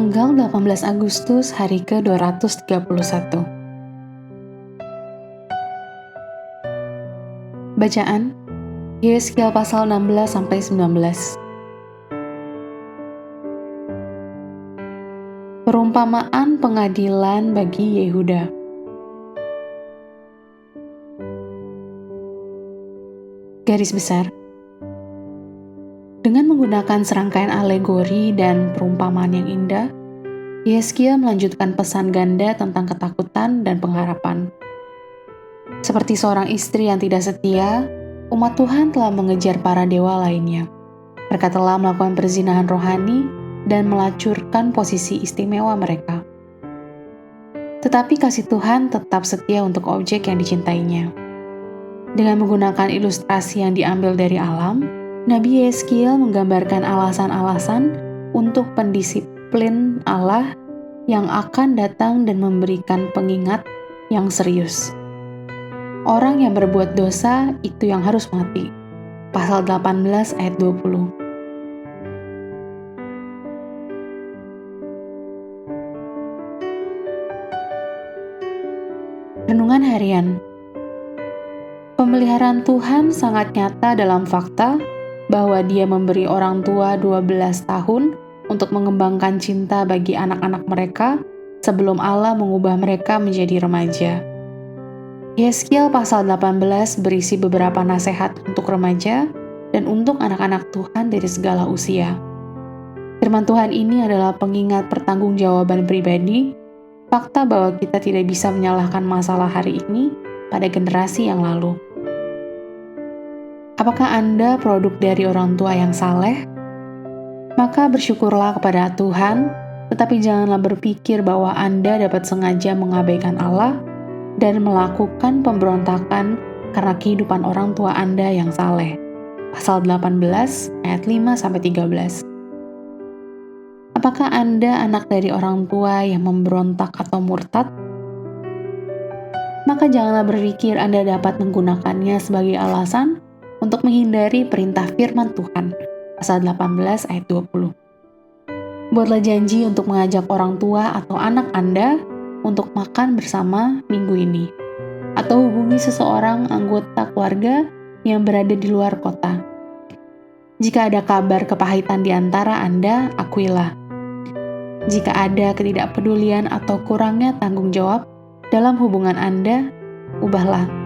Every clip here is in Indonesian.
Tanggal 18 Agustus hari ke-231. Bacaan Yeskiel pasal 16-19. Perumpamaan pengadilan bagi Yehuda. Garis besar. Dengan menggunakan serangkaian alegori dan perumpamaan yang indah, Yeskiel melanjutkan pesan ganda tentang ketakutan dan pengharapan. Seperti seorang istri yang tidak setia, umat Tuhan telah mengejar para dewa lainnya. Mereka telah melakukan perzinahan rohani dan melacurkan posisi istimewa mereka. Tetapi kasih Tuhan tetap setia untuk objek yang dicintainya. Dengan menggunakan ilustrasi yang diambil dari alam, Nabi Yeskiel menggambarkan alasan-alasan untuk pendisiplin Allah yang akan datang dan memberikan pengingat yang serius. Orang yang berbuat dosa itu yang harus mati. Pasal 18 ayat 20. Renungan harian. Pemeliharaan Tuhan sangat nyata dalam fakta bahwa Dia memberi orang tua 12 tahun untuk mengembangkan cinta bagi anak-anak mereka sebelum Allah mengubah mereka menjadi remaja. Yeskiel pasal 18 berisi beberapa nasihat untuk remaja dan untuk anak-anak Tuhan dari segala usia. Firman Tuhan ini adalah pengingat pertanggungjawaban pribadi, fakta bahwa kita tidak bisa menyalahkan masalah hari ini pada generasi yang lalu. Apakah Anda produk dari orang tua yang saleh? Maka bersyukurlah kepada Tuhan, tetapi janganlah berpikir bahwa Anda dapat sengaja mengabaikan Allah dan melakukan pemberontakan karena kehidupan orang tua Anda yang saleh. Pasal 18 ayat 5-13. Apakah Anda anak dari orang tua yang memberontak atau murtad? Maka janganlah berpikir Anda dapat menggunakannya sebagai alasan untuk menghindari perintah firman Tuhan. Pasal 18 ayat 20. Buatlah janji untuk mengajak orang tua atau anak Anda untuk makan bersama minggu ini, atau hubungi seseorang anggota keluarga yang berada di luar kota. Jika ada kabar kepahitan di antara Anda, akuilah. Jika ada ketidakpedulian atau kurangnya tanggung jawab dalam hubungan Anda, ubahlah.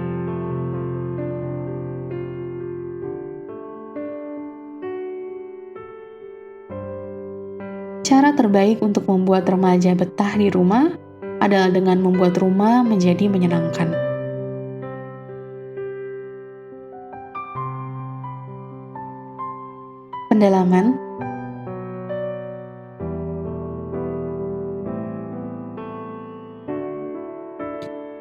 Cara terbaik untuk membuat remaja betah di rumah adalah dengan membuat rumah menjadi menyenangkan. Pendalaman.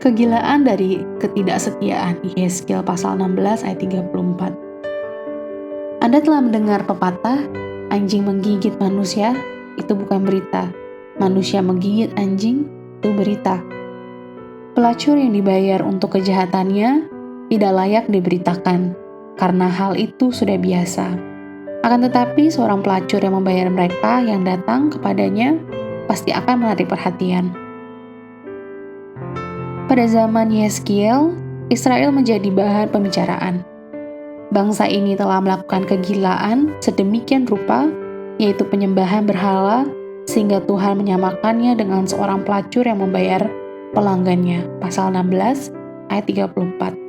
Kegilaan dari ketidaksetiaan. Yeskiel pasal 16 ayat 34. Anda telah mendengar pepatah, anjing menggigit manusia, itu bukan berita. Manusia menggigit anjing, itu berita. Pelacur yang dibayar untuk kejahatannya tidak layak diberitakan, karena hal itu sudah biasa. Akan tetapi seorang pelacur yang membayar mereka yang datang kepadanya pasti akan menarik perhatian. Pada zaman Yeskiel, Israel menjadi bahan pembicaraan. Bangsa ini telah melakukan kegilaan sedemikian rupa, yaitu penyembahan berhala, sehingga Tuhan menyamakannya dengan seorang pelacur yang membayar pelanggannya. Pasal 16 ayat 34.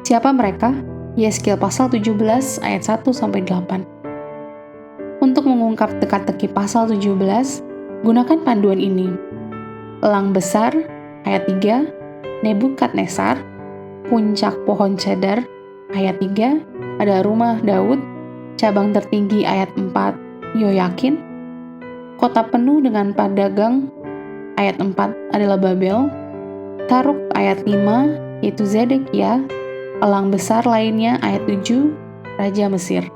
Siapa mereka? Yeskiel pasal 17 ayat 1-8. Untuk mengungkap teka-teki pasal 17, gunakan panduan ini. Elang besar ayat 3, Nebukadnezar, puncak pohon cedar ayat 3, ada rumah Daud, cabang tertinggi ayat 4, Yoyakin, kota penuh dengan pedagang ayat 4 adalah Babel, Taruk ayat 5 yaitu Zedekia, elang besar lainnya ayat 7, Raja Mesir.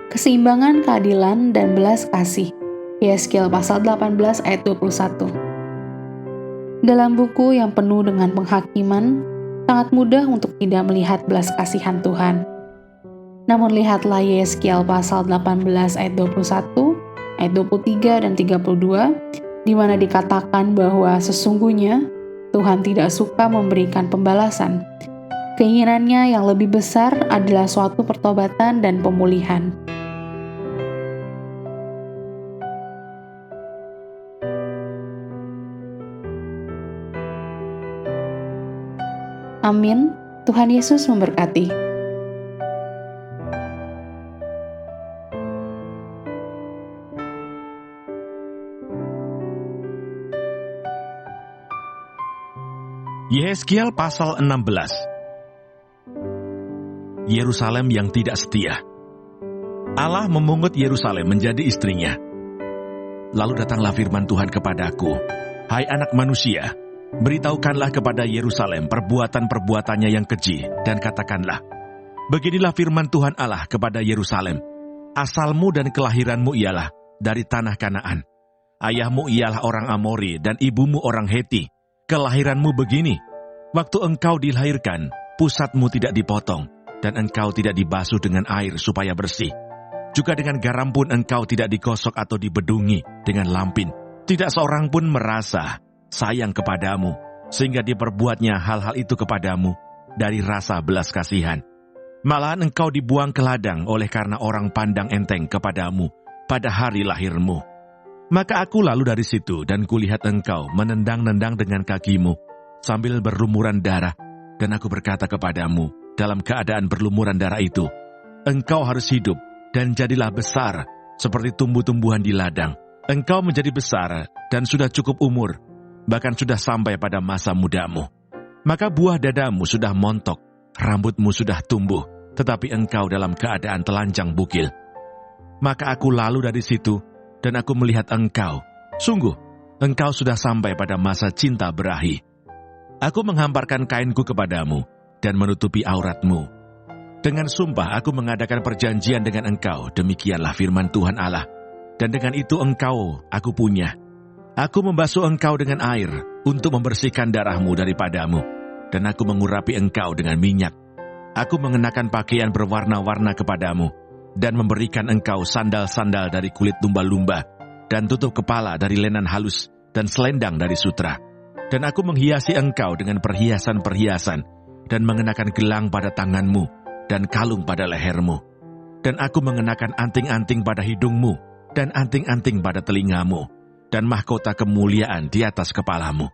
Keseimbangan keadilan dan belas kasih. Yeskiel pasal 18 ayat 21. Dalam buku yang penuh dengan penghakiman, sangat mudah untuk tidak melihat belas kasihan Tuhan. Namun lihatlah Yeskiel pasal 18 ayat 21, ayat 23 dan 32, di mana dikatakan bahwa sesungguhnya Tuhan tidak suka memberikan pembalasan. Keinginannya yang lebih besar adalah suatu pertobatan dan pemulihan. Amin. Tuhan Yesus memberkati. Yeskiel pasal 16. Yerusalem yang tidak setia. Allah memungut Yerusalem menjadi istrinya. Lalu datanglah firman Tuhan kepadaku, "Hai anak manusia, beritahukanlah kepada Yerusalem perbuatan-perbuatannya yang keji, dan katakanlah, beginilah firman Tuhan Allah kepada Yerusalem, asalmu dan kelahiranmu ialah dari tanah Kanaan. Ayahmu ialah orang Amori dan ibumu orang Heti. Kelahiranmu begini, waktu engkau dilahirkan, pusatmu tidak dipotong, dan engkau tidak dibasuh dengan air supaya bersih. Juga dengan garam pun engkau tidak digosok atau dibedungi dengan lampin. Tidak seorang pun merasa sayang kepadamu, sehingga diperbuatnya hal-hal itu kepadamu dari rasa belas kasihan. Malahan engkau dibuang ke ladang oleh karena orang pandang enteng kepadamu pada hari lahirmu. Maka aku lalu dari situ dan kulihat engkau menendang-nendang dengan kakimu sambil berlumuran darah, dan aku berkata kepadamu dalam keadaan berlumuran darah itu, engkau harus hidup dan jadilah besar seperti tumbuh-tumbuhan di ladang. Engkau menjadi besar dan sudah cukup umur, bahkan sudah sampai pada masa mudamu. Maka buah dadamu sudah montok, rambutmu sudah tumbuh, tetapi engkau dalam keadaan telanjang bukil. Maka aku lalu dari situ, dan aku melihat engkau. Sungguh, engkau sudah sampai pada masa cinta berahi. Aku menghamparkan kainku kepadamu, dan menutupi auratmu. Dengan sumpah aku mengadakan perjanjian dengan engkau, demikianlah firman Tuhan Allah. Dan dengan itu engkau aku punya. Aku membasuh engkau dengan air, untuk membersihkan darahmu daripadamu. Dan aku mengurapi engkau dengan minyak. Aku mengenakan pakaian berwarna-warna kepadamu, dan memberikan engkau sandal-sandal dari kulit lumba-lumba, dan tutup kepala dari lenan halus, dan selendang dari sutra. Dan aku menghiasi engkau dengan perhiasan-perhiasan, dan mengenakan gelang pada tanganmu, dan kalung pada lehermu. Dan aku mengenakan anting-anting pada hidungmu, dan anting-anting pada telingamu, dan mahkota kemuliaan di atas kepalamu.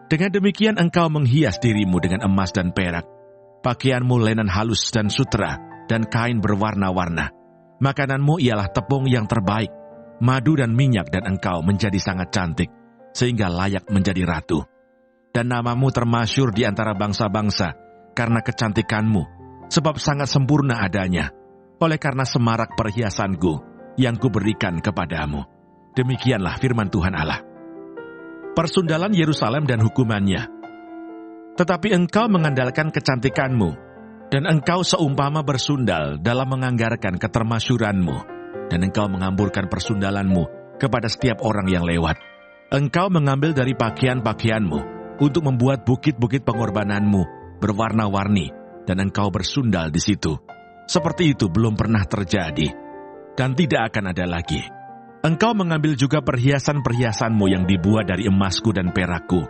Dengan demikian engkau menghias dirimu dengan emas dan perak, pakaianmu lenan halus dan sutra, dan kain berwarna-warna. Makananmu ialah tepung yang terbaik, madu dan minyak, dan engkau menjadi sangat cantik, sehingga layak menjadi ratu. Dan namamu termasyur di antara bangsa-bangsa, karena kecantikanmu, sebab sangat sempurna adanya, oleh karena semarak perhiasanku, yang kuberikan kepadamu. Demikianlah firman Tuhan Allah. Persundalan Yerusalem dan hukumannya. Tetapi engkau mengandalkan kecantikanmu, dan engkau seumpama bersundal dalam menganggarkan ketermasyuranmu, dan engkau mengamburkan persundalanmu kepada setiap orang yang lewat. Engkau mengambil dari pakaian-pakaianmu untuk membuat bukit-bukit pengorbananmu berwarna-warni, dan engkau bersundal di situ. Seperti itu belum pernah terjadi, dan tidak akan ada lagi. Engkau mengambil juga perhiasan-perhiasanmu yang dibuat dari emasku dan perakku,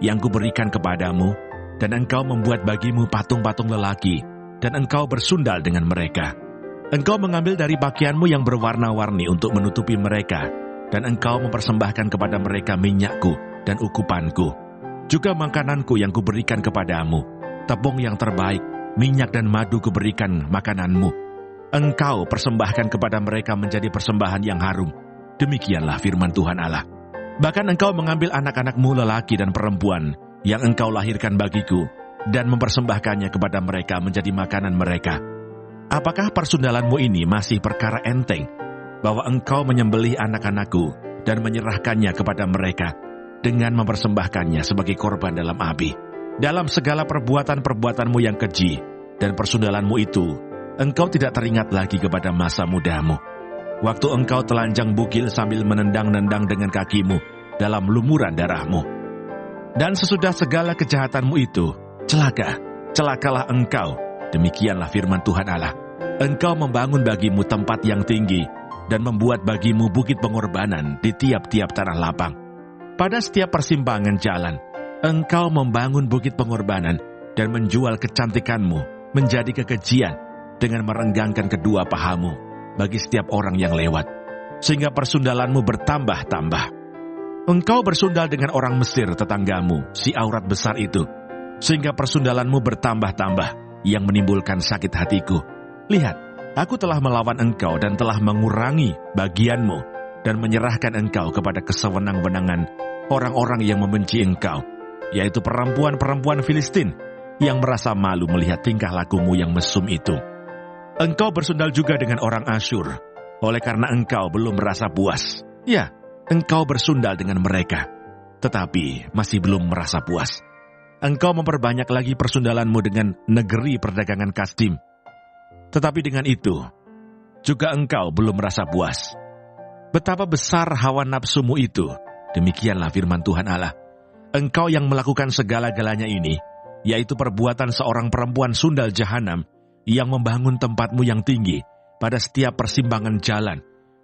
yang kuberikan kepadamu, dan engkau membuat bagimu patung-patung lelaki, dan engkau bersundal dengan mereka. Engkau mengambil dari pakaianmu yang berwarna-warni untuk menutupi mereka, dan engkau mempersembahkan kepada mereka minyakku dan ukupanku. Juga makananku yang kuberikan kepadamu, tepung yang terbaik, minyak dan madu kuberikan makananmu. Engkau persembahkan kepada mereka menjadi persembahan yang harum. Demikianlah firman Tuhan Allah. Bahkan engkau mengambil anak-anakmu lelaki dan perempuan, yang engkau lahirkan bagiku, dan mempersembahkannya kepada mereka menjadi makanan mereka. Apakah persundalanmu ini masih perkara enteng, bahwa engkau menyembelih anak-anakku dan menyerahkannya kepada mereka, dengan mempersembahkannya sebagai korban dalam api? Dalam segala perbuatan-perbuatanmu yang keji, dan persundalanmu itu, engkau tidak teringat lagi kepada masa mudamu. waktu engkau telanjang bugil sambil menendang-nendang dengan kakimu dalam lumuran darahmu. Dan sesudah segala kejahatanmu itu, celakalah engkau. Demikianlah firman Tuhan Allah. Engkau membangun bagimu tempat yang tinggi dan membuat bagimu bukit pengorbanan di tiap-tiap tanah lapang. Pada setiap persimpangan jalan, engkau membangun bukit pengorbanan dan menjual kecantikanmu menjadi kekejian dengan merenggangkan kedua pahamu bagi setiap orang yang lewat, sehingga persundalanmu bertambah-tambah. Engkau bersundal dengan orang Mesir tetanggamu, si aurat besar itu, sehingga persundalanmu bertambah-tambah yang menimbulkan sakit hatiku. Lihat, aku telah melawan engkau dan telah mengurangi bagianmu dan menyerahkan engkau kepada kesewenang-wenangan orang-orang yang membenci engkau, yaitu perempuan-perempuan Filistin yang merasa malu melihat tingkah lakumu yang mesum itu. Engkau bersundal juga dengan orang Asyur, oleh karena engkau belum merasa puas. Ya, engkau bersundal dengan mereka, tetapi masih belum merasa puas. Engkau memperbanyak lagi persundalanmu dengan negeri perdagangan Kasdim, tetapi dengan itu juga engkau belum merasa puas. Betapa besar hawa nafsumu itu, demikianlah firman Tuhan Allah. Engkau yang melakukan segala-galanya ini, yaitu perbuatan seorang perempuan sundal jahanam yang membangun tempatmu yang tinggi pada setiap persimpangan jalan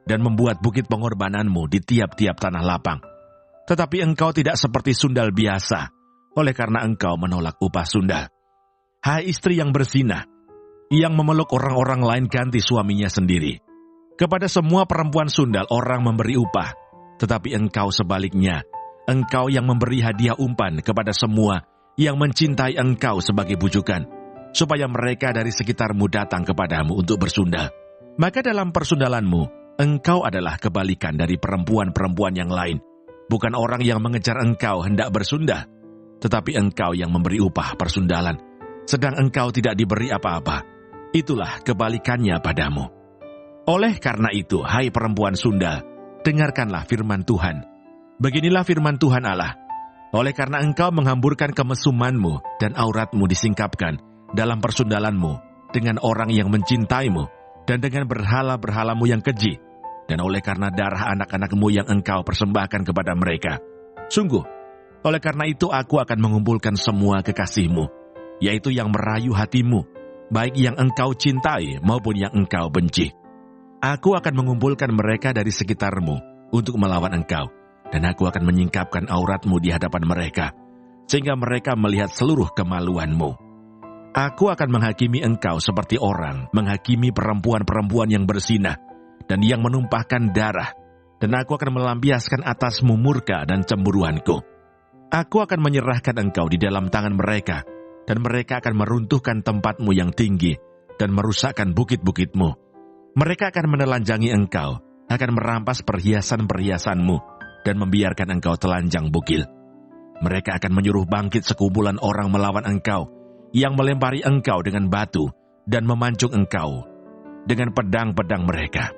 dan membuat bukit pengorbananmu di tiap-tiap tanah lapang. Tetapi engkau tidak seperti sundal biasa, oleh karena engkau menolak upah sundal. Hai istri yang berzina, yang memeluk orang-orang lain ganti suaminya sendiri. Kepada semua perempuan sundal orang memberi upah, tetapi engkau sebaliknya, engkau yang memberi hadiah umpan kepada semua yang mencintai engkau sebagai bujukan, supaya mereka dari sekitarmu datang kepadamu untuk bersundal. Maka dalam persundalanmu, engkau adalah kebalikan dari perempuan-perempuan yang lain. Bukan orang yang mengejar engkau hendak bersundal, tetapi engkau yang memberi upah persundalan, sedang engkau tidak diberi apa-apa. Itulah kebalikannya padamu. Oleh karena itu, hai perempuan sundal, dengarkanlah firman Tuhan. Beginilah firman Tuhan Allah. Oleh karena engkau menghamburkan kemesumanmu dan auratmu disingkapkan dalam persundalanmu dengan orang yang mencintaimu dan dengan berhala-berhalamu yang keji, dan oleh karena darah anak-anakmu yang engkau persembahkan kepada mereka. Sungguh, oleh karena itu aku akan mengumpulkan semua kekasihmu, yaitu yang merayu hatimu, baik yang engkau cintai maupun yang engkau benci. Aku akan mengumpulkan mereka dari sekitarmu untuk melawan engkau, dan aku akan menyingkapkan auratmu di hadapan mereka, sehingga mereka melihat seluruh kemaluanmu. Aku akan menghakimi engkau seperti orang menghakimi perempuan-perempuan yang berzina dan yang menumpahkan darah, dan aku akan melampiaskan atasmu murka dan cemburuanku. Aku akan menyerahkan engkau di dalam tangan mereka, dan mereka akan meruntuhkan tempatmu yang tinggi dan merusakkan bukit-bukitmu. Mereka akan menelanjangi engkau, akan merampas perhiasan-perhiasanmu, dan membiarkan engkau telanjang bugil. Mereka akan menyuruh bangkit sekumpulan orang melawan engkau, yang melempari engkau dengan batu dan memancung engkau dengan pedang-pedang mereka.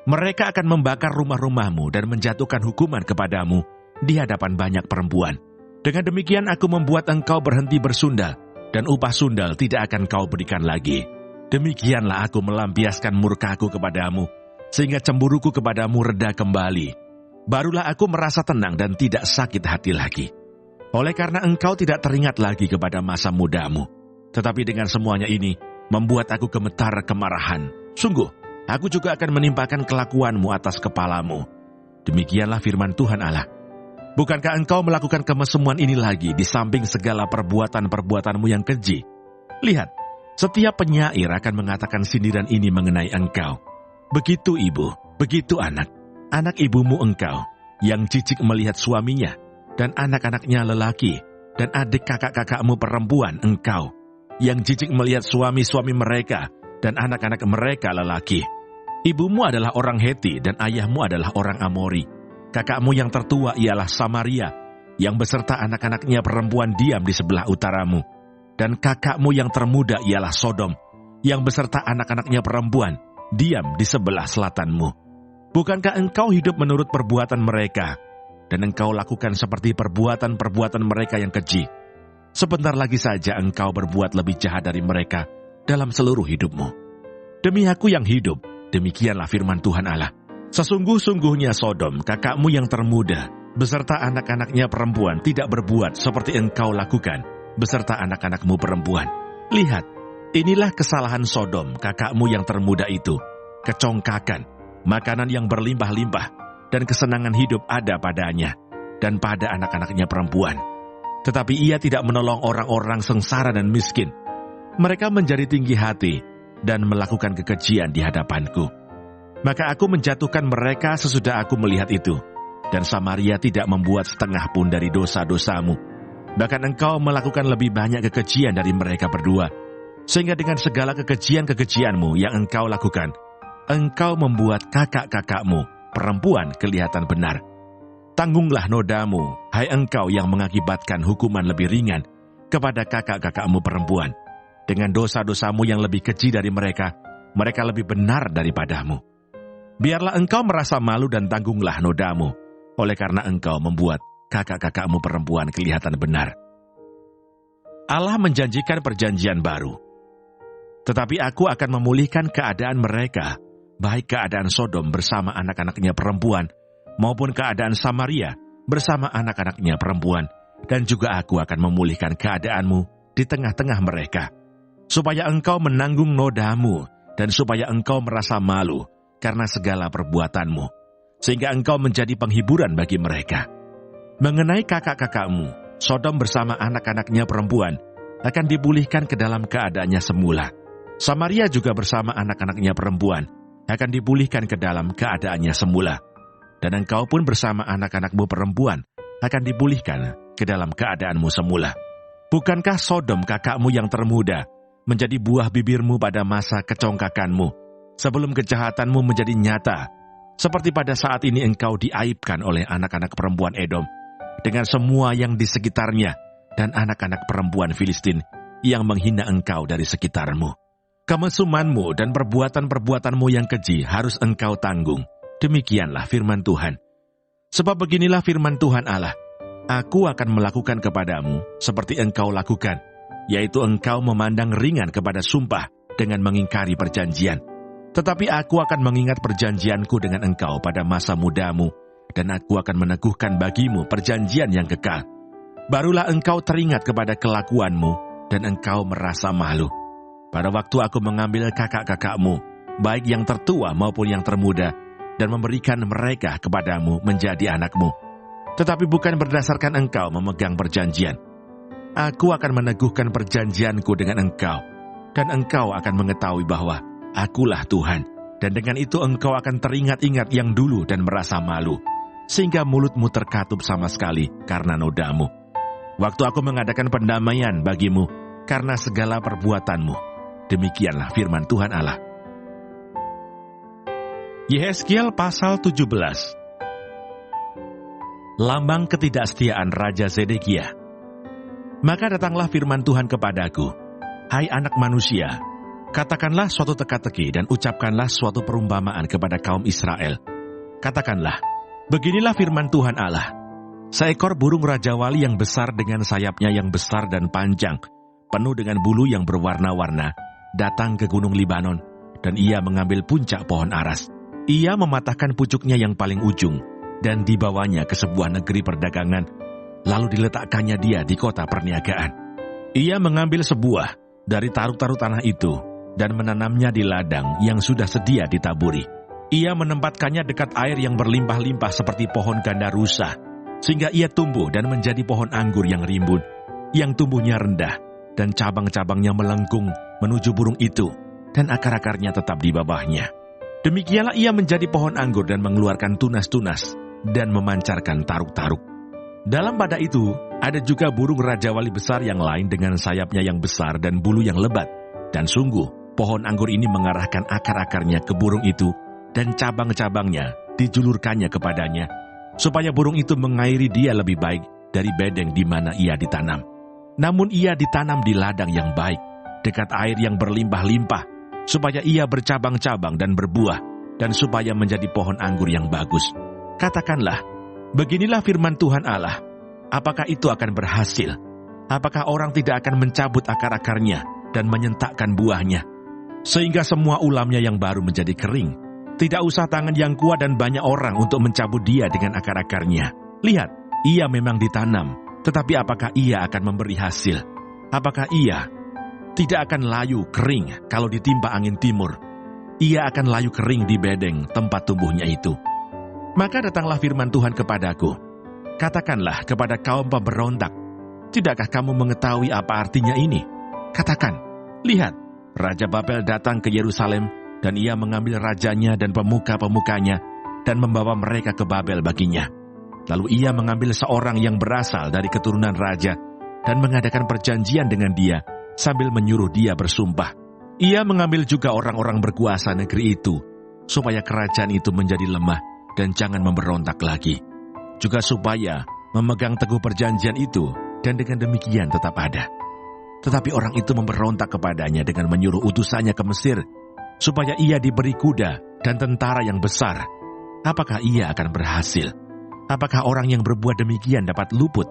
Mereka akan membakar rumah-rumahmu dan menjatuhkan hukuman kepadamu di hadapan banyak perempuan. Dengan demikian aku membuat engkau berhenti bersundal, dan upah sundal tidak akan kau berikan lagi. Demikianlah aku melampiaskan murkaku kepadamu, sehingga cemburuku kepadamu reda kembali. Barulah aku merasa tenang dan tidak sakit hati lagi. Oleh karena engkau tidak teringat lagi kepada masa mudamu. Tetapi dengan semuanya ini, membuat aku gemetar kemarahan. Sungguh, aku juga akan menimpakan kelakuanmu atas kepalamu. Demikianlah firman Tuhan Allah. Bukankah engkau melakukan kemesuman ini lagi di samping segala perbuatan-perbuatanmu yang keji? Lihat, setiap penyair akan mengatakan sindiran ini mengenai engkau. Begitu ibu, begitu anak ibumu engkau, yang jijik melihat suaminya, dan anak-anaknya lelaki, dan adik kakak-kakakmu perempuan engkau, yang jijik melihat suami-suami mereka, dan anak-anak mereka lelaki. Ibumu adalah orang Heti, dan ayahmu adalah orang Amori. Kakakmu yang tertua ialah Samaria, yang beserta anak-anaknya perempuan diam di sebelah utaramu. Dan kakakmu yang termuda ialah Sodom, yang beserta anak-anaknya perempuan diam di sebelah selatanmu. Bukankah engkau hidup menurut perbuatan mereka, dan engkau lakukan seperti perbuatan-perbuatan mereka yang keji? Sebentar lagi saja engkau berbuat lebih jahat dari mereka dalam seluruh hidupmu. Demi aku yang hidup, Demikianlah firman Tuhan Allah. Sesungguh-sungguhnya Sodom, kakakmu yang termuda, beserta anak-anaknya perempuan tidak berbuat seperti engkau lakukan, beserta anak-anakmu perempuan. Lihat, inilah kesalahan Sodom, kakakmu yang termuda itu. Kecongkakan, makanan yang berlimpah-limpah, dan kesenangan hidup ada padanya, dan pada anak-anaknya perempuan. Tetapi ia tidak menolong orang-orang sengsara dan miskin. Mereka menjadi tinggi hati, dan melakukan kekejian di hadapanku. Maka aku menjatuhkan mereka sesudah aku melihat itu, dan Samaria tidak membuat setengah pun dari dosa-dosamu. Bahkan engkau melakukan lebih banyak kekejian dari mereka berdua, sehingga dengan segala kekejian-kekejianmu yang engkau lakukan, engkau membuat kakak-kakakmu perempuan kelihatan benar. Tanggunglah nodamu, hai engkau yang mengakibatkan hukuman lebih ringan kepada kakak-kakakmu perempuan. Dengan dosa-dosamu yang lebih keji dari mereka, mereka lebih benar daripadamu. Biarlah engkau merasa malu dan tanggunglah nodamu, oleh karena engkau membuat kakak-kakakmu perempuan kelihatan benar. Allah menjanjikan perjanjian baru. Tetapi aku akan memulihkan keadaan mereka, baik keadaan Sodom bersama anak-anaknya perempuan, maupun keadaan Samaria bersama anak-anaknya perempuan, dan juga aku akan memulihkan keadaanmu di tengah-tengah mereka, supaya engkau menanggung nodamu, dan supaya engkau merasa malu karena segala perbuatanmu, sehingga engkau menjadi penghiburan bagi mereka. Mengenai kakak-kakakmu, Sodom bersama anak-anaknya perempuan akan dipulihkan ke dalam keadaannya semula. Samaria juga bersama anak-anaknya perempuan akan dipulihkan ke dalam keadaannya semula. Dan engkau pun bersama anak-anakmu perempuan akan dipulihkan ke dalam keadaanmu semula. Bukankah Sodom kakakmu yang termuda menjadi buah bibirmu pada masa kecongkakanmu, sebelum kejahatanmu menjadi nyata, seperti pada saat ini engkau diaibkan oleh anak-anak perempuan Edom, dengan semua yang di sekitarnya, dan anak-anak perempuan Filistin yang menghina engkau dari sekitarmu. Kemesumanmu dan perbuatan-perbuatanmu yang keji harus engkau tanggung. Demikianlah firman Tuhan. Sebab beginilah firman Tuhan Allah, aku akan melakukan kepadamu seperti engkau lakukan, yaitu engkau memandang ringan kepada sumpah dengan mengingkari perjanjian. Tetapi aku akan mengingat perjanjianku dengan engkau pada masa mudamu, dan aku akan meneguhkan bagimu perjanjian yang kekal. Barulah engkau teringat kepada kelakuanmu, dan engkau merasa malu. Pada waktu aku mengambil kakak-kakakmu, baik yang tertua maupun yang termuda, dan memberikan mereka kepadamu menjadi anakmu. Tetapi bukan berdasarkan engkau memegang perjanjian. Aku akan meneguhkan perjanjianku dengan engkau, dan engkau akan mengetahui bahwa akulah Tuhan, dan dengan itu engkau akan teringat-ingat yang dulu dan merasa malu, sehingga mulutmu terkatup sama sekali karena nodamu. Waktu aku mengadakan pendamaian bagimu karena segala perbuatanmu. Demikianlah firman Tuhan Allah. Yehezkiel pasal 17. Lambang ketidaksetiaan Raja Zedekia. Maka datanglah firman Tuhan kepadaku, hai anak manusia, katakanlah suatu teka-teki dan ucapkanlah suatu perumpamaan kepada kaum Israel. Katakanlah, beginilah firman Tuhan Allah. Seekor burung rajawali yang besar dengan sayapnya yang besar dan panjang, penuh dengan bulu yang berwarna-warna, datang ke gunung Libanon, dan ia mengambil puncak pohon aras. Ia mematahkan pucuknya yang paling ujung, dan dibawanya ke sebuah negeri perdagangan, lalu diletakkannya dia di kota perniagaan. Ia mengambil sebuah dari taruk-taruk tanah itu, dan menanamnya di ladang yang sudah sedia ditaburi. Ia menempatkannya dekat air yang berlimpah-limpah seperti pohon ganda rusa, sehingga ia tumbuh dan menjadi pohon anggur yang rimbun, yang tumbuhnya rendah, dan cabang-cabangnya melengkung menuju burung itu, dan akar-akarnya tetap di bawahnya. Demikianlah ia menjadi pohon anggur dan mengeluarkan tunas-tunas, dan memancarkan taruk-taruk. Dalam pada itu, ada juga burung rajawali besar yang lain dengan sayapnya yang besar dan bulu yang lebat. Dan sungguh, pohon anggur ini mengarahkan akar-akarnya ke burung itu, dan cabang-cabangnya dijulurkannya kepadanya, supaya burung itu mengairi dia lebih baik dari bedeng di mana ia ditanam. Namun ia ditanam di ladang yang baik, dekat air yang berlimpah-limpah, supaya ia bercabang-cabang dan berbuah, dan supaya menjadi pohon anggur yang bagus. Katakanlah, beginilah firman Tuhan Allah, apakah itu akan berhasil? Apakah orang tidak akan mencabut akar-akarnya dan menyentakkan buahnya? sehingga semua ulamnya yang baru menjadi kering. Tidak usah tangan yang kuat dan banyak orang untuk mencabut dia dengan akar-akarnya. Lihat, ia memang ditanam, tetapi apakah ia akan memberi hasil? Apakah ia tidak akan layu kering kalau ditimpa angin timur? Ia akan layu kering di bedeng tempat tumbuhnya itu. Maka datanglah firman Tuhan kepadaku. Katakanlah kepada kaum pemberontak, tidakkah kamu mengetahui apa artinya ini? Katakan, lihat, Raja Babel datang ke Yerusalem, dan ia mengambil rajanya dan pemuka-pemukanya, dan membawa mereka ke Babel baginya. Lalu ia mengambil seorang yang berasal dari keturunan raja, dan mengadakan perjanjian dengan dia, sambil menyuruh dia bersumpah. Ia mengambil juga orang-orang berkuasa negeri itu, supaya kerajaan itu menjadi lemah, dan jangan memberontak lagi. Juga supaya memegang teguh perjanjian itu, dan dengan demikian tetap ada. Tetapi orang itu memberontak kepadanya dengan menyuruh utusannya ke Mesir, supaya ia diberi kuda dan tentara yang besar. Apakah ia akan berhasil? Apakah orang yang berbuat demikian dapat luput?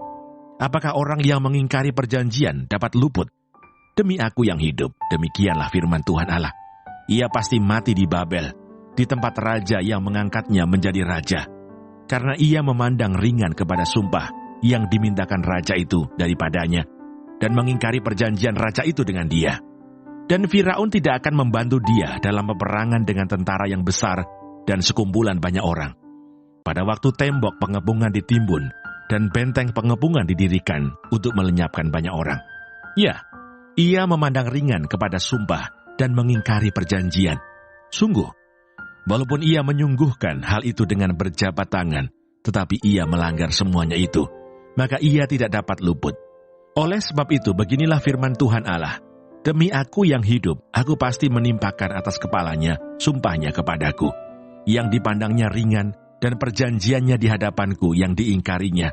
Apakah orang yang mengingkari perjanjian dapat luput? Demi aku yang hidup, demikianlah firman Tuhan Allah. Ia pasti mati di Babel, di tempat raja yang mengangkatnya menjadi raja. Karena ia memandang ringan kepada sumpah yang dimintakan raja itu daripadanya, dan mengingkari perjanjian raja itu dengan dia. Dan Firaun tidak akan membantu dia dalam peperangan dengan tentara yang besar dan sekumpulan banyak orang. Pada waktu tembok pengepungan ditimbun dan benteng pengepungan didirikan untuk melenyapkan banyak orang. Ya, ia memandang ringan kepada sumpah dan mengingkari perjanjian. Sungguh, walaupun ia menyungguhkan hal itu dengan berjabat tangan, tetapi ia melanggar semuanya itu, maka ia tidak dapat luput. Oleh sebab itu, beginilah firman Tuhan Allah. Demi aku yang hidup, aku pasti menimpakan atas kepalanya sumpahnya kepadaku, yang dipandangnya ringan dan perjanjiannya di hadapanku yang diingkarinya.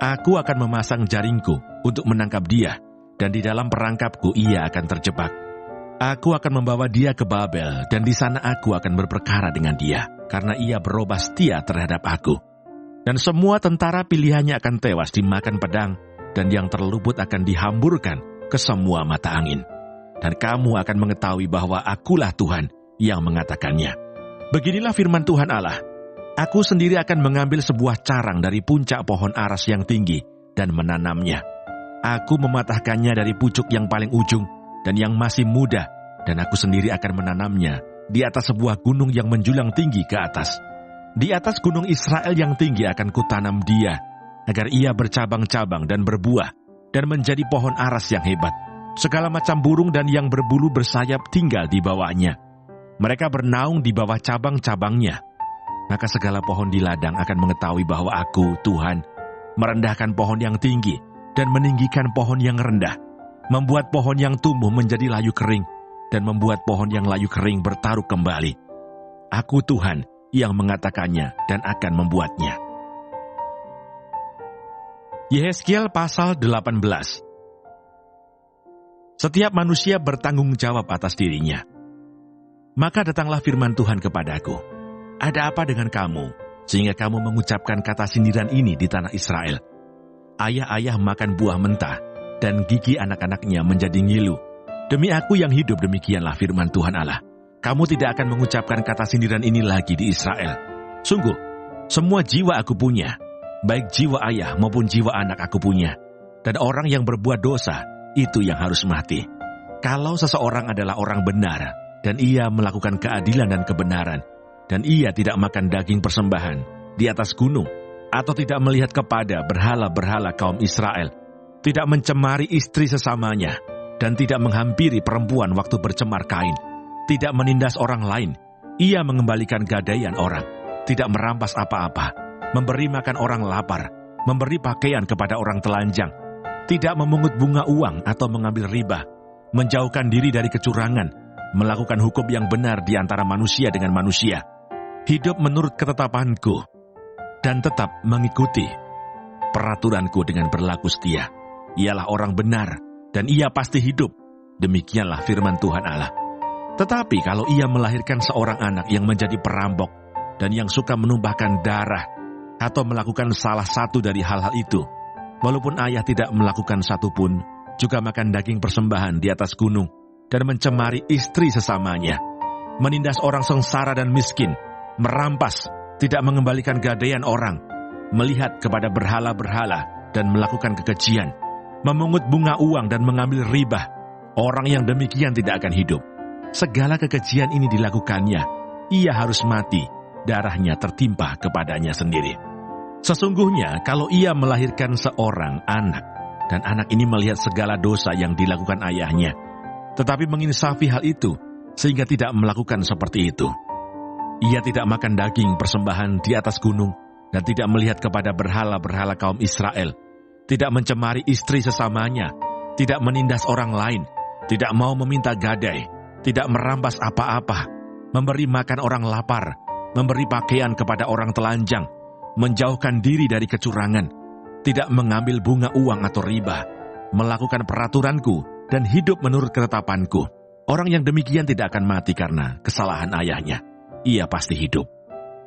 Aku akan memasang jaringku untuk menangkap dia, dan di dalam perangkapku ia akan terjebak. Aku akan membawa dia ke Babel, dan di sana aku akan berperkara dengan dia, karena ia berubah setia terhadap aku. Dan semua tentara pilihannya akan tewas dimakan pedang, dan yang terluput akan dihamburkan ke semua mata angin. Dan kamu akan mengetahui bahwa akulah Tuhan yang mengatakannya. Beginilah firman Tuhan Allah. Aku sendiri akan mengambil sebuah carang dari puncak pohon aras yang tinggi dan menanamnya. Aku mematahkannya dari pucuk yang paling ujung dan yang masih muda, dan aku sendiri akan menanamnya di atas sebuah gunung yang menjulang tinggi ke atas. Di atas gunung Israel yang tinggi akan kutanam dia, agar ia bercabang-cabang dan berbuah, dan menjadi pohon aras yang hebat. Segala macam burung dan yang berbulu bersayap tinggal di bawahnya. Mereka bernaung di bawah cabang-cabangnya. Maka segala pohon di ladang akan mengetahui bahwa aku, Tuhan, merendahkan pohon yang tinggi dan meninggikan pohon yang rendah, membuat pohon yang tumbuh menjadi layu kering, dan membuat pohon yang layu kering bertaruh kembali. Aku Tuhan yang mengatakannya dan akan membuatnya. Yehezkiel pasal 18. Setiap manusia bertanggung jawab atas dirinya. Maka datanglah firman Tuhan kepadaku. Ada apa dengan kamu, sehingga kamu mengucapkan kata sindiran ini di tanah Israel? Ayah-ayah makan buah mentah, dan gigi anak-anaknya menjadi ngilu. Demi aku yang hidup, demikianlah firman Tuhan Allah. Kamu tidak akan mengucapkan kata sindiran ini lagi di Israel. Sungguh, semua jiwa aku punya, baik jiwa ayah maupun jiwa anak aku punya. Dan orang yang berbuat dosa, itu yang harus mati. Kalau seseorang adalah orang benar, dan ia melakukan keadilan dan kebenaran, dan ia tidak makan daging persembahan di atas gunung, atau tidak melihat kepada berhala-berhala kaum Israel, tidak mencemari istri sesamanya, dan tidak menghampiri perempuan waktu bercemar kain, tidak menindas orang lain, ia mengembalikan gadaian orang, tidak merampas apa-apa, memberi makan orang lapar, memberi pakaian kepada orang telanjang, tidak memungut bunga uang atau mengambil riba, menjauhkan diri dari kecurangan, melakukan hukum yang benar di antara manusia dengan manusia, hidup menurut ketetapanku, dan tetap mengikuti peraturanku dengan berlaku setia. Ialah orang benar, dan ia pasti hidup. Demikianlah firman Tuhan Allah. Tetapi kalau ia melahirkan seorang anak yang menjadi perampok, dan yang suka menumpahkan darah, atau melakukan salah satu dari hal-hal itu, walaupun ayah tidak melakukan satu pun, juga makan daging persembahan di atas gunung, dan mencemari istri sesamanya, menindas orang sengsara dan miskin, merampas, tidak mengembalikan gadaian orang, melihat kepada berhala-berhala dan melakukan kekejian, memungut bunga uang dan mengambil riba, orang yang demikian tidak akan hidup. Segala kekejian ini dilakukannya, ia harus mati, darahnya tertimpa kepadanya sendiri. Sesungguhnya kalau ia melahirkan seorang anak, dan anak ini melihat segala dosa yang dilakukan ayahnya, tetapi menginsafi hal itu, sehingga tidak melakukan seperti itu. Ia tidak makan daging persembahan di atas gunung, dan tidak melihat kepada berhala-berhala kaum Israel, tidak mencemari istri sesamanya, tidak menindas orang lain, tidak mau meminta gadai, tidak merampas apa-apa, memberi makan orang lapar, memberi pakaian kepada orang telanjang, menjauhkan diri dari kecurangan, tidak mengambil bunga uang atau riba, melakukan peraturanku, dan hidup menurut ketetapanku. Orang yang demikian tidak akan mati karena kesalahan ayahnya. Ia pasti hidup.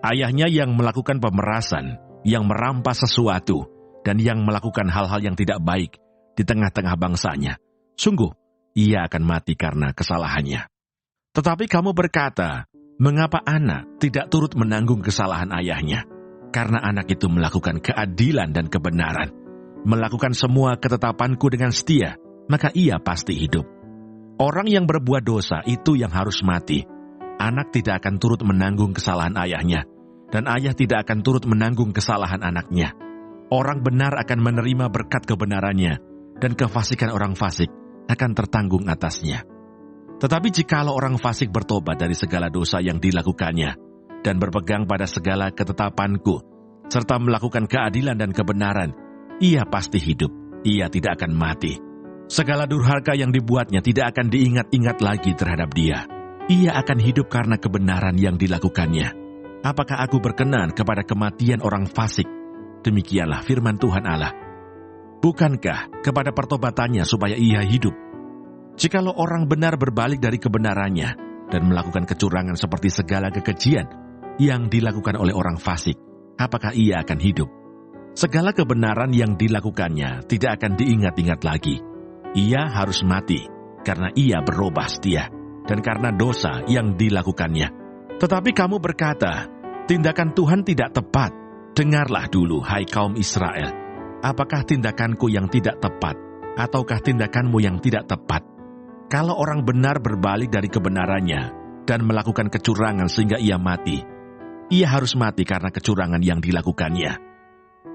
Ayahnya yang melakukan pemerasan, yang merampas sesuatu, dan yang melakukan hal-hal yang tidak baik di tengah-tengah bangsanya, sungguh ia akan mati karena kesalahannya. Tetapi kamu berkata, mengapa anak tidak turut menanggung kesalahan ayahnya? Karena anak itu melakukan keadilan dan kebenaran, melakukan semua ketetapanku dengan setia, maka ia pasti hidup. Orang yang berbuat dosa itu yang harus mati. Anak tidak akan turut menanggung kesalahan ayahnya, dan ayah tidak akan turut menanggung kesalahan anaknya. Orang benar akan menerima berkat kebenarannya, dan kefasikan orang fasik akan tertanggung atasnya. Tetapi jikalau orang fasik bertobat dari segala dosa yang dilakukannya, dan berpegang pada segala ketetapanku, serta melakukan keadilan dan kebenaran, ia pasti hidup, ia tidak akan mati. Segala durhaka yang dibuatnya tidak akan diingat-ingat lagi terhadap dia. Ia akan hidup karena kebenaran yang dilakukannya. Apakah aku berkenan kepada kematian orang fasik? Demikianlah firman Tuhan Allah. Bukankah kepada pertobatannya supaya ia hidup? Jikalau orang benar berbalik dari kebenarannya dan melakukan kecurangan seperti segala kekejian yang dilakukan oleh orang fasik, apakah ia akan hidup? Segala kebenaran yang dilakukannya tidak akan diingat-ingat lagi. Ia harus mati karena ia berubah setia dan karena dosa yang dilakukannya. Tetapi kamu berkata, tindakan Tuhan tidak tepat. Dengarlah dulu, hai kaum Israel. Apakah tindakanku yang tidak tepat, ataukah tindakanmu yang tidak tepat? Kalau orang benar berbalik dari kebenarannya dan melakukan kecurangan sehingga ia mati, ia harus mati karena kecurangan yang dilakukannya.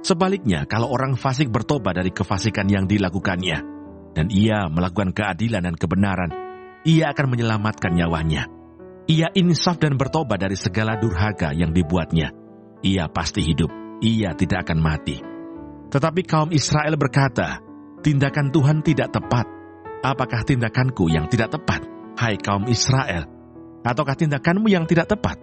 Sebaliknya, kalau orang fasik bertobat dari kefasikan yang dilakukannya, dan ia melakukan keadilan dan kebenaran, ia akan menyelamatkan nyawanya. Ia insaf dan bertobat dari segala durhaka yang dibuatnya. Ia pasti hidup, ia tidak akan mati. Tetapi kaum Israel berkata, tindakan Tuhan tidak tepat. Apakah tindakanku yang tidak tepat, hai kaum Israel? Ataukah tindakanmu yang tidak tepat?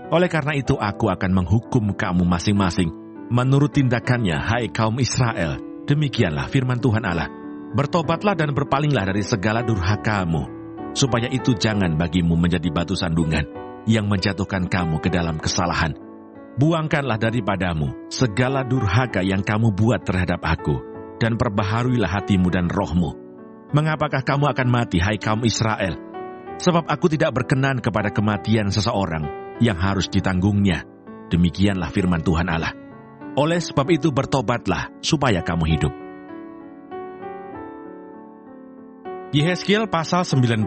Oleh karena itu aku akan menghukum kamu masing-masing menurut tindakannya, hai kaum Israel. Demikianlah firman Tuhan Allah. Bertobatlah dan berpalinglah dari segala durhakamu, supaya itu jangan bagimu menjadi batu sandungan yang menjatuhkan kamu ke dalam kesalahan. Buangkanlah daripadamu segala durhaka yang kamu buat terhadap aku, dan perbaharuilah hatimu dan rohmu. Mengapakah kamu akan mati, hai kaum Israel? Sebab aku tidak berkenan kepada kematian seseorang yang harus ditanggungnya. Demikianlah firman Tuhan Allah. Oleh sebab itu bertobatlah supaya kamu hidup. Yehezkiel pasal 19.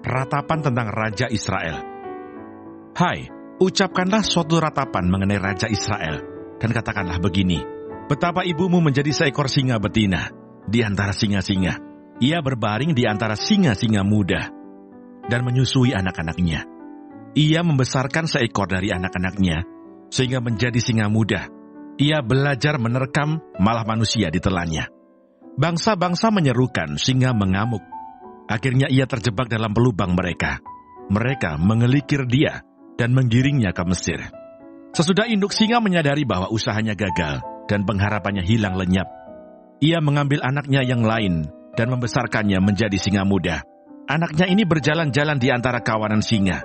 Ratapan tentang Raja Israel. Hai, ucapkanlah suatu ratapan mengenai Raja Israel, dan katakanlah begini, betapa ibumu menjadi seekor singa betina di antara singa-singa. Ia berbaring di antara singa-singa muda, dan menyusui anak-anaknya. Ia membesarkan seekor dari anak-anaknya, sehingga menjadi singa muda. Ia belajar menerkam, malah manusia ditelannya. Bangsa-bangsa menyerukan, singa mengamuk. Akhirnya ia terjebak dalam pelubang mereka. Mereka mengelikir dia dan menggiringnya ke Mesir. Sesudah induk singa menyadari bahwa usahanya gagal dan pengharapannya hilang lenyap, ia mengambil anaknya yang lain dan membesarkannya menjadi singa muda. Anaknya ini berjalan-jalan di antara kawanan singa.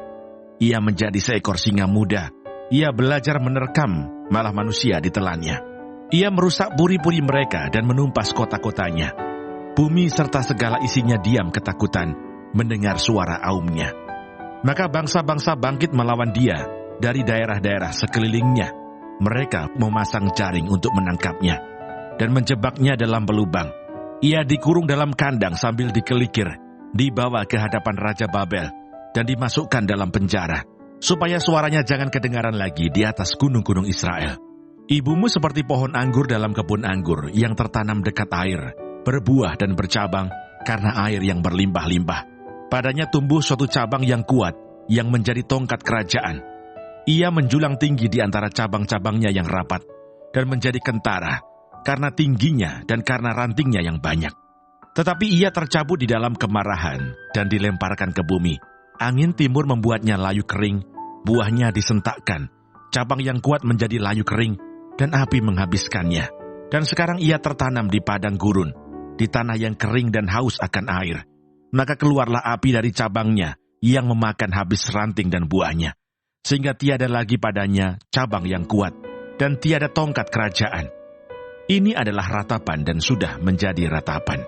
Ia menjadi seekor singa muda. Ia belajar menerkam, malah manusia ditelannya. Ia merusak puri-puri mereka dan menumpas kota-kotanya. Bumi serta segala isinya diam ketakutan mendengar suara aumnya. Maka bangsa-bangsa bangkit melawan dia dari daerah-daerah sekelilingnya. Mereka memasang jaring untuk menangkapnya dan menjebaknya dalam belubang. Ia dikurung dalam kandang sambil dikelikir, dibawa ke hadapan Raja Babel dan dimasukkan dalam penjara, supaya suaranya jangan kedengaran lagi di atas gunung-gunung Israel. Ibumu seperti pohon anggur dalam kebun anggur yang tertanam dekat air, berbuah dan bercabang karena air yang berlimpah-limpah. Padanya tumbuh suatu cabang yang kuat, yang menjadi tongkat kerajaan. Ia menjulang tinggi di antara cabang-cabangnya yang rapat, dan menjadi kentara, karena tingginya dan karena rantingnya yang banyak. Tetapi ia tercabut di dalam kemarahan, dan dilemparkan ke bumi. Angin timur membuatnya layu kering, buahnya disentakkan, cabang yang kuat menjadi layu kering, dan api menghabiskannya. Dan sekarang ia tertanam di padang gurun, di tanah yang kering dan haus akan air. Maka keluarlah api dari cabangnya, yang memakan habis ranting dan buahnya, sehingga tiada lagi padanya cabang yang kuat, dan tiada tongkat kerajaan. Ini adalah ratapan dan sudah menjadi ratapan.